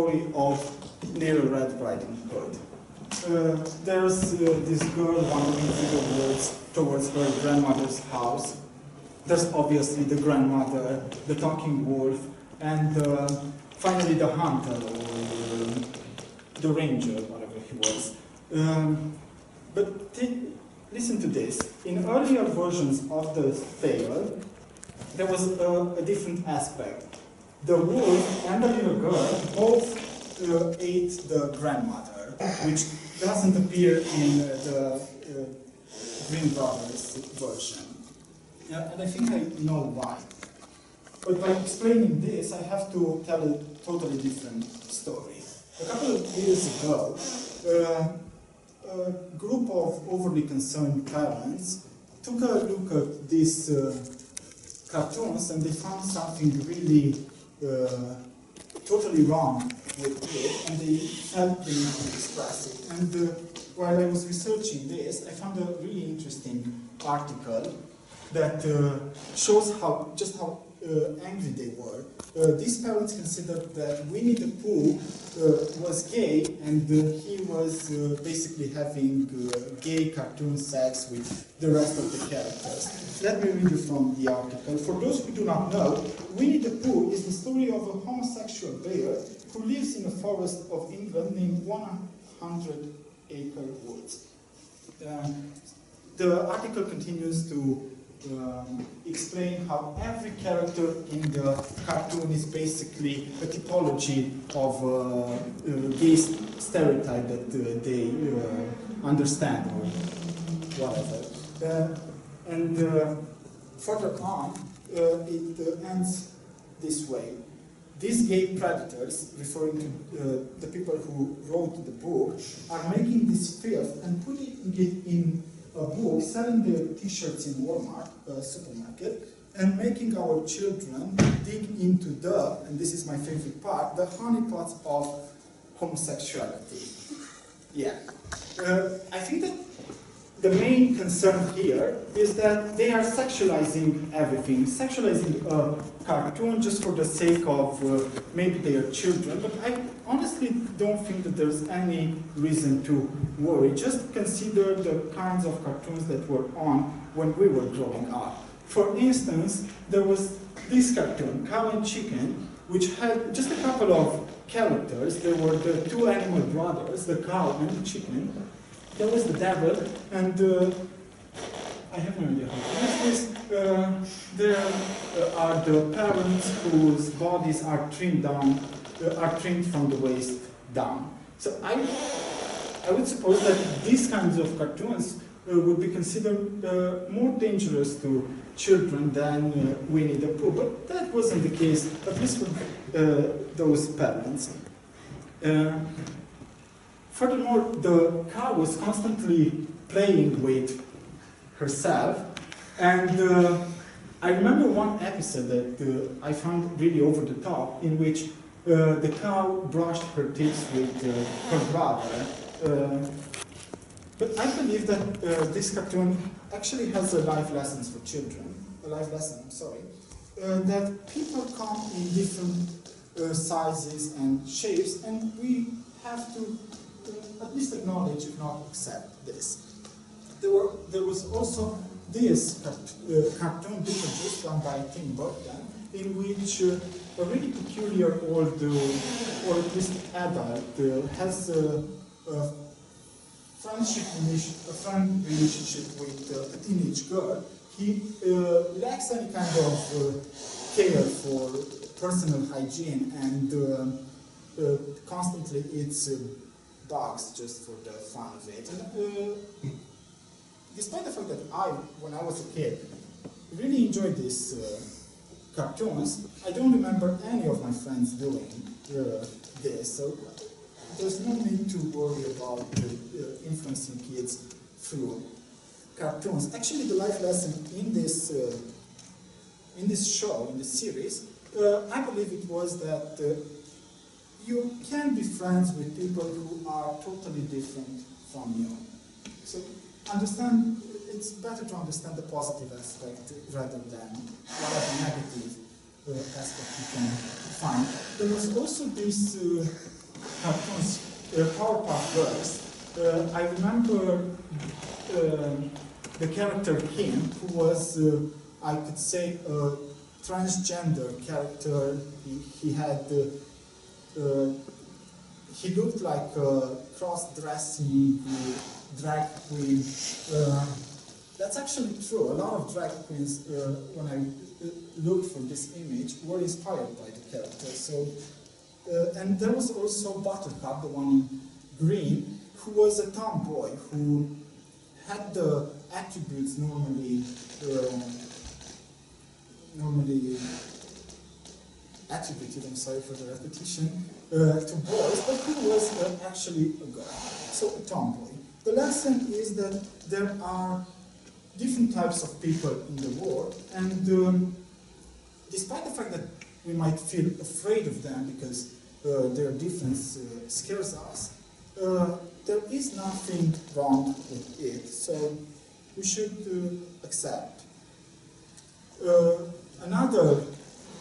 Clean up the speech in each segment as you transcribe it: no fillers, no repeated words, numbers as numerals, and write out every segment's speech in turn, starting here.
story of Little Red Riding Hood. There's this girl wandering through the woods towards her grandmother's house. There's obviously the grandmother, the talking wolf, and finally the hunter, or the ranger, whatever he was. But listen to this. In earlier versions of the tale, there was a different aspect. The wolf and the little girl both ate the grandmother, which doesn't appear in the Green Brothers version. And I think I know why. But by explaining this, I have to tell a totally different story. A couple of years ago, a group of overly concerned parents took a look at these cartoons and they found something really totally wrong with it, and they helped me to express it. And while I was researching this, I found a really interesting article that shows just how angry they were. These parents considered that Winnie the Pooh was gay, and he was basically having gay cartoon sex with the rest of the characters. Let me read you from the article. For those who do not know, Winnie the Pooh is the story of a homosexual bear who lives in a forest of England named 100-acre woods. The article continues to explain how every character in the cartoon is basically a typology of a gay stereotype that they understand or whatever. And further on, it ends this way. These gay predators, referring to the people who wrote the book, are making this filth and putting it in a book, selling their t-shirts in Walmart, supermarket, and making our children dig into the, and this is my favorite part, the honeypots of homosexuality. Yeah. I think that the main concern here is that they are sexualizing everything, sexualizing a cartoon just for the sake of maybe they are children, but I honestly don't think that there's any reason to worry. Just consider the kinds of cartoons that were on when we were growing up. For instance, there was this cartoon, Cow and Chicken, which had just a couple of characters. There were the two animal brothers, the cow and the chicken. There was the devil, and I have no idea how to use this. There are the parents whose bodies are trimmed down, are trimmed from the waist down. So I would suppose that these kinds of cartoons would be considered more dangerous to children than Winnie the Pooh, but that wasn't the case, at least for those parents. Furthermore, the cow was constantly playing with herself, and I remember one episode that I found really over the top, in which the cow brushed her teeth with her brother. But I believe that this cartoon actually has a life lesson for children, that people come in different sizes and shapes, and we have to at least acknowledge, if not accept, this. There was also this cartoon Discurs done by Tim Burton, in which a really peculiar old, or at least adult, has a friend relationship with a teenage girl. He lacks any kind of care for personal hygiene and constantly eats bugs just for the fun of it. And, despite the fact that when I was a kid, really enjoyed these cartoons, I don't remember any of my friends doing this, so there's no need to worry about influencing kids through cartoons. Actually, the life lesson in this show, in this series, I believe it was that you can be friends with people who are totally different from you. So understand, it's better to understand the positive aspect rather than whatever negative aspect you can find. There was also this cartoons, Powerpuff Girls, I remember the character Kim, who was, I could say, a transgender character. He had, he looked like a cross-dressing drag queen. That's actually true. A lot of drag queens, when I looked for this image, were inspired by the character. So, and there was also Buttercup, the one in green, who was a tomboy who had the attributes normally attributed, I'm sorry for the repetition, to boys, but who was actually a girl, so a tomboy. The lesson is that there are different types of people in the world, and despite the fact that we might feel afraid of them because their difference scares us, there is nothing wrong with it, so we should accept. Other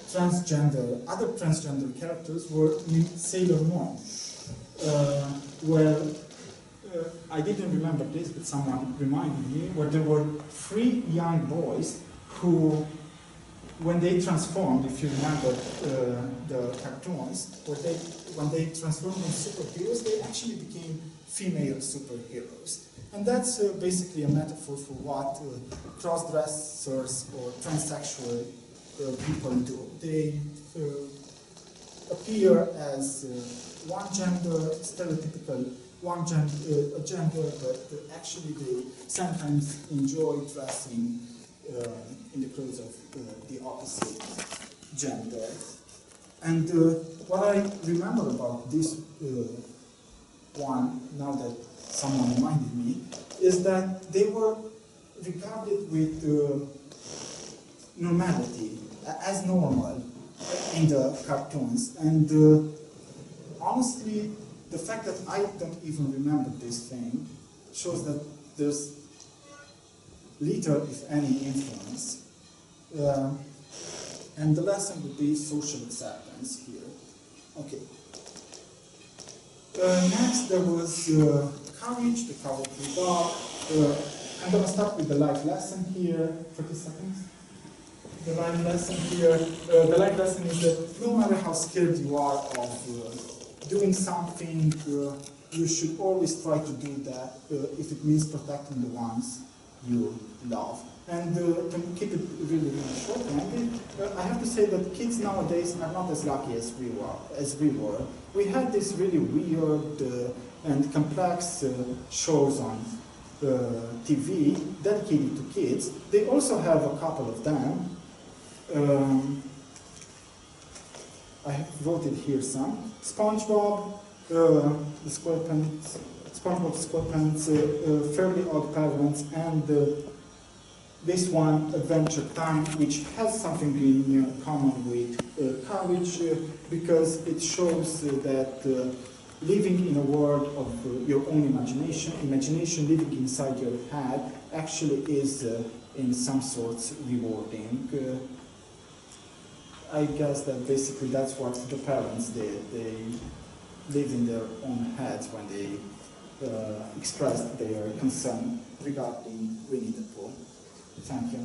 transgender characters were in Sailor Moon, where I didn't remember this, but someone reminded me, where there were 3 young boys who, when they transformed, if you remember the cartoons, when they transformed into superheroes, they actually became female superheroes. And that's basically a metaphor for what cross-dressers or transsexual people do. They appear as one gender, stereotypical a gender, but actually they sometimes enjoy dressing in the clothes of the opposite gender. And what I remember about this one, now that someone reminded me, is that they were regarded with normality, as normal in the cartoons. And honestly, the fact that I don't even remember this thing shows that there's little, if any, influence. And the lesson would be social acceptance here. Okay. Next, there was courage, the cowardly dog. I'm going to start with the life lesson here. 30 seconds. The life lesson here. The life lesson is that no matter how scared you are of doing something, you should always try to do that if it means protecting the ones you love. And to keep it really, really short, I have to say that kids nowadays are not as lucky as we were. We had these really weird and complex shows on TV dedicated to kids. They also have a couple of them. I wrote it here some. SpongeBob, the SquarePants, SpongeBob SquarePants, Fairly Odd Parents, and this one, Adventure Time, which has something in common with courage, because it shows that living in a world of your own imagination living inside your head, actually is in some sorts rewarding. I guess that basically that's what the parents did. They lived in their own heads when they expressed their concern regarding Winnie the Pooh. Thank you.